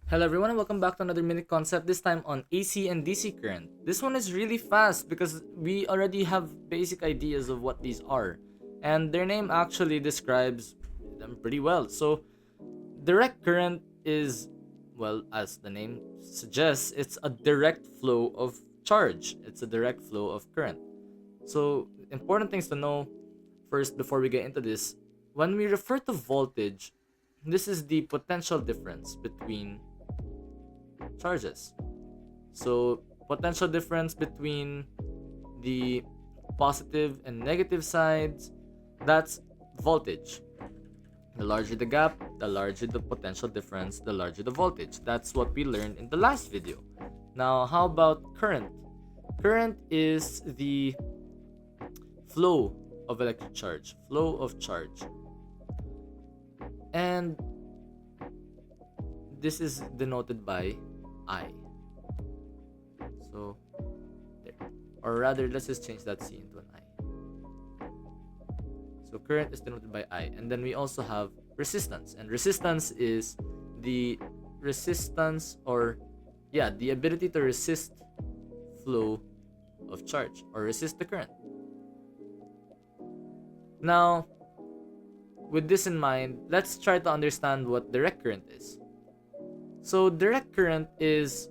Hello everyone and welcome back to another mini concept, this time on AC and DC current. This one is really fast because we already have basic ideas of what these are. And their name actually describes them pretty well. So direct current is, well, as the name suggests, it's a direct flow of charge. It's a direct flow of current. So important things to know first before we get into this. When we refer to voltage, this is the potential difference between charges. So potential difference between the positive and negative sides, that's voltage. The larger the gap, the larger the potential difference, the larger the voltage. That's what we learned in the last video. Now, how about current? Current is the flow of electric charge, flow of charge. And this is denoted by I. So, there. Or rather, let's just change that C into an I. So, current is denoted by I. And then we also have resistance. And resistance is the resistance or, yeah, the ability to resist flow of charge or resist the current. Now, with this in mind, let's try to understand what direct current is. So direct current is,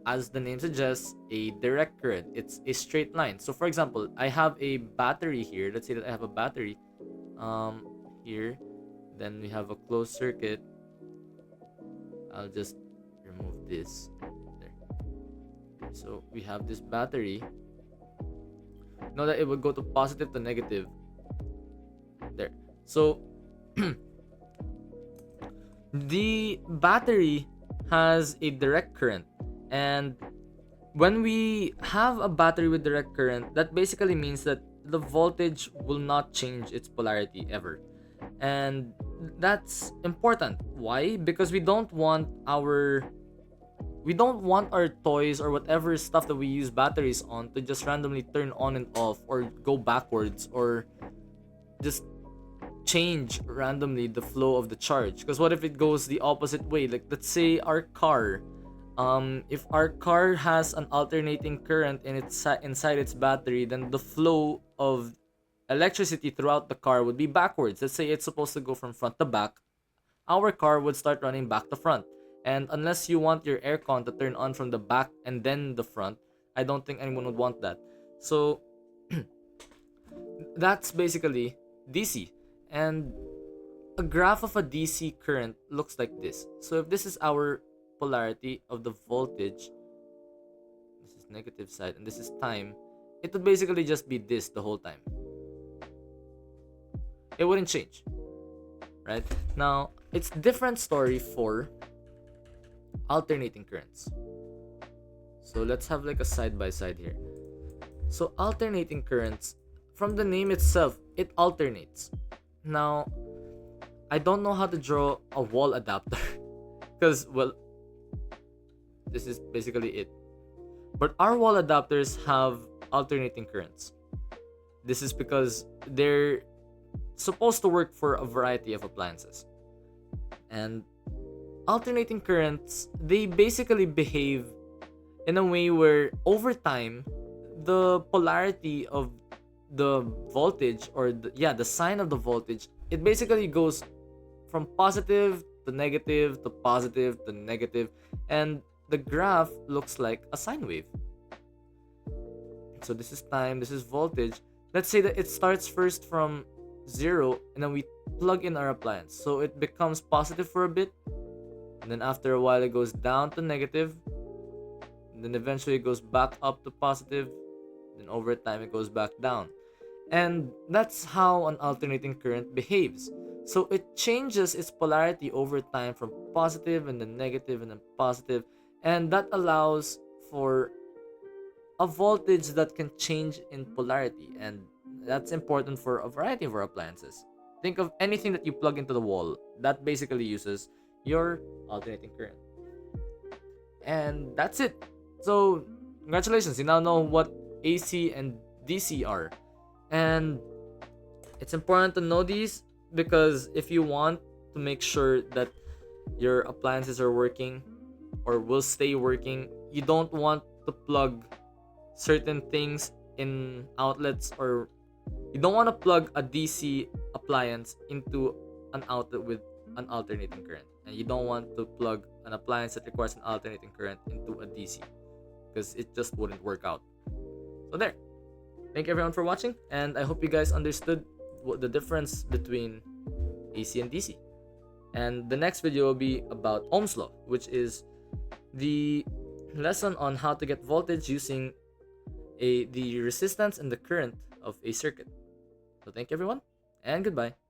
as the name suggests, a direct current. It's a straight line. So for example, I have a battery here. Let's say that I have a battery here. Then we have a closed circuit. I'll just remove this. There. So we have this battery. Know that it would go to positive to negative. There. So the battery has a direct current, and when we have a battery with direct current, that basically means that the voltage will not change its polarity ever. And that's important. Why? Because we don't want our toys or whatever stuff that we use batteries on to just randomly turn on and off or go backwards or just change randomly the flow of the charge. Because what if it goes the opposite way? Like, let's say our car, if our car has an alternating current inside its battery, then the flow of electricity throughout the car would be backwards. Let's say it's supposed to go from front to back, our car would start running back to front. And unless you want your aircon to turn on from the back and then the front, I don't think anyone would want that. So that's basically DC. And a graph of a DC current looks like this. So if this is our polarity of the voltage, this is negative side, and this is time, it would basically just be this the whole time. It wouldn't change, right? Now, it's different story for alternating currents. So let's have like a side by side here. So alternating currents, from the name itself, it alternates. Now, I don't know how to draw a wall adapter because, well, this is basically it. But our wall adapters have alternating currents. This is because they're supposed to work for a variety of appliances. And alternating currents, they basically behave in a way where over time, the polarity of the voltage or the sign of the voltage, it basically goes from positive to negative to positive to negative, and the graph looks like a sine wave. So this is time, this is voltage. Let's say that it starts first from 0 and then we plug in our appliance, so it becomes positive for a bit, and then after a while it goes down to negative, and then eventually it goes back up to positive, then over time it goes back down. And that's how an alternating current behaves. So it changes its polarity over time from positive and then negative and then positive, and that allows for a voltage that can change in polarity, and that's important for a variety of our appliances. Think of anything that you plug into the wall, that basically uses your alternating current. And that's it. So, congratulations, you now know what AC and DC are. And it's important to know these because if you want to make sure that your appliances are working, or will stay working. You don't want to plug certain things in outlets, or you don't want to plug a DC appliance into an outlet with an alternating current, and you don't want to plug an appliance that requires an alternating current into a DC, because it just wouldn't work out. So there. Thank you everyone for watching, and I hope you guys understood what the difference between AC and DC. And the next video will be about Ohm's law, which is the lesson on how to get voltage using the resistance and the current of a circuit. So thank you everyone, and goodbye.